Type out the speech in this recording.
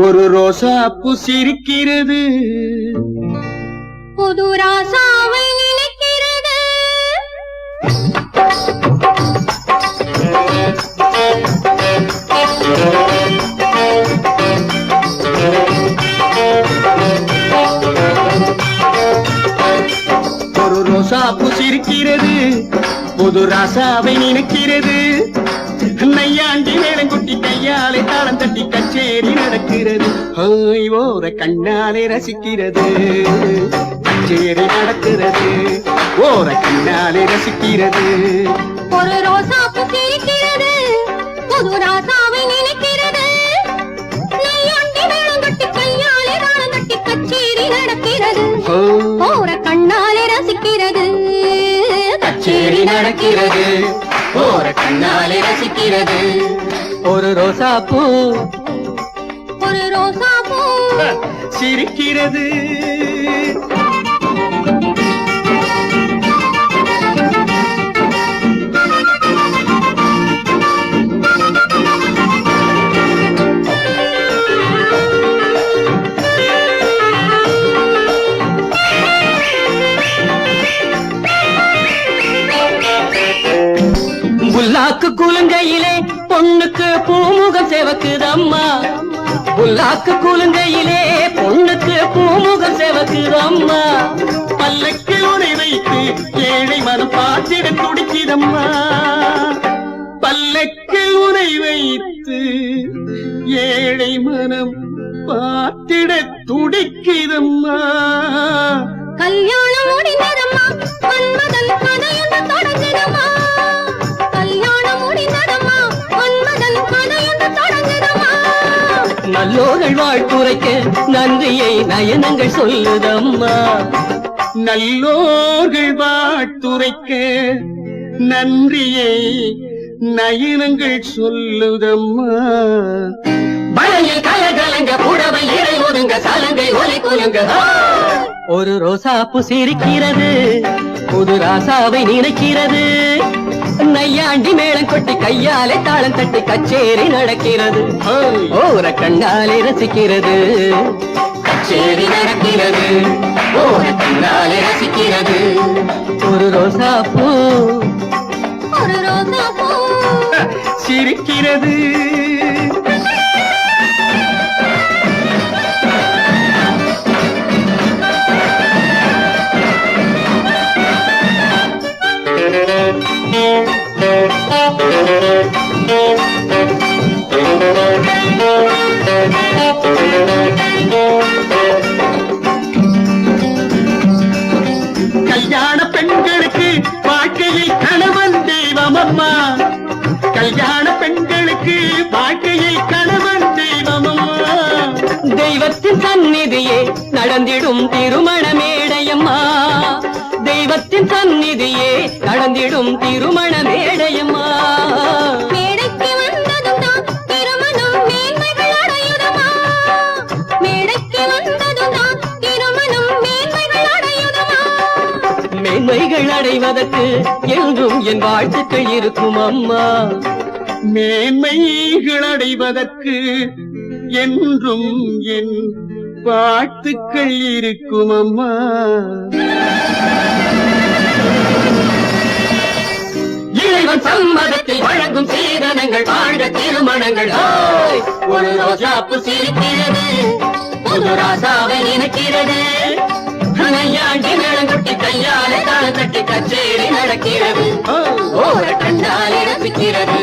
ஒரு ரோசாப்பூ சிரிக்கிறது, புது ராசாவை நினைக்கிறது. ஒரு ரோசாப்பூ சிரிக்கிறது, புது ராசாவை நினைக்கிறது. நையாண்டி வேளங்குட்டி கையாலே தாளம் தட்டி கச்சேரி நடக்கிறது. ஓர கண்ணாலே ரசிக்கிறது, கச்சேரி நடக்கிறது. ஓர கண்ணாலே ரசிக்கிறது. ஒரு ரோசாப்பூ சிரிக்கிறது, புது ராசாவை நினைக்கிறது. நையாண்டி வேளங்குட்டி கையாலே தாளம் தட்டி கச்சேரி நடக்கிறது. ஓர கண்ணாலே ரசிக்கிறது, கச்சேரி நடக்கிறது. ஓர கண்ணாலே ரசிக்கிறது. ஒரு ரோசாப்பூ, ஒரு ரோசாப்பூ சிரிக்கிறது. புல்லாக்கு குலுங்கையிலே பொண்ணுக்கு பூமுகம் சேவக்குதம்மா. புல்லாக்கு குலுங்கையிலே பொண்ணுக்கு பூமுகம் சேவக்குதம்மா. பல்லக்கில் உனை வைத்து ஏழை மனம் பார்த்திட துடிக்குதம்மா. பல்லக்கில் உனை வைத்து ஏழை மனம் பார்த்திட துடிக்குதம்மா. கல்யாணம் முடிந்ததம்மா, மன்மதன் கதையொன்று தொடங்குதம்மா. கல்யாணம் முடிந்ததம்மா, மன்மதன் கதையொன்று தொடங்குதம்மா. நல்லோர்கள் வாழ்த்துரைக்க நன்றியை நயனங்கள் சொல்லுதம்மா. நல்லோர்கள் வாழ்த்துரைக்க நன்றியை நயனங்கள் சொல்லுதம்மா. பழையில் கலகலங்க புடவை இறை ஒதுங்க சலங்கை ஒலி குலுங்க. ஒரு ரோசாப்பூ சிரிக்கிறது, புது ராசாவை நினைக்கிறது. நையாண்டி மேளம் கொட்டி கையாலே தாளம் தட்டி கச்சேரி நடக்கிறது. ஓர கண்ணாலே ரசிக்கிறது, கச்சேரி நடக்கிறது. ஓர கண்ணாலே ரசிக்கிறது. ஒரு ரோசாப்பூ, ஒரு ரோசாப்பூ சிரிக்கிறது. கல்யாண பெண்களுக்கு வாழ்க்கையில் கணவன் தெய்வம் அம்மா. கல்யாண பெண்களுக்கு வாழ்க்கையில் கணவன் தெய்வம் அம்மா. தெய்வத்தின் சந்நிதியே நடந்திடும் திருமண மேடையம்மா. தெய்வத்தின் சந்நிதியே நடந்திடும் திருமண மேடையம்மா. மேடைக்கு வந்ததும் தான் திருமணம் மேன்மைகள் அடையுதம்மா. மேடைக்கு வந்ததும் தான் திருமணம் மேன்மைகள் அடையுதம்மா. மேன்மைகள் அடைவதற்கு என்றும் என் வாழ்த்துக்கள் இருக்கும் அம்மா. மேன்மைகள் அடைவதற்கு என்றும் என் வாழ்த்துக்கள் இருக்கும் அம்மா. இறைவன் சம்மதத்தில் வழங்கும் சீதனங்கள் வாழ்ந்த திருமணங்கள். ஒரு ரோசாப்பூ சிரிக்கிறது, புது ராசாவை நினைக்கிறது. நையாண்டி மேளங்கொட்டி கையாலே தாளம் தட்டி கச்சேரி நடக்கிறது ஓர கண்டால் இடப்பிக்கிறது